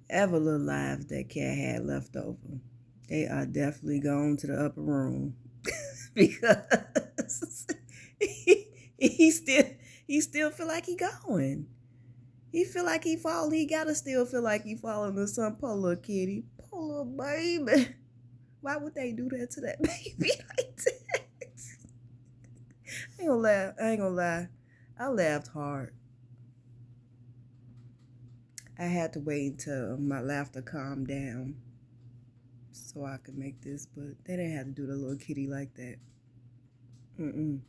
ever little lives that cat had left over, they are definitely gone to the upper room because he still he still feel like he going. He feel like he falling. He gotta still feel like he falling to some poor little kitty. Poor little baby. Why would they do that to that baby like that? I ain't gonna laugh. I ain't gonna lie. I laughed hard. I had to wait until my laughter calmed down so I could make this, but they didn't have to do the little kitty like that. Mm-mm.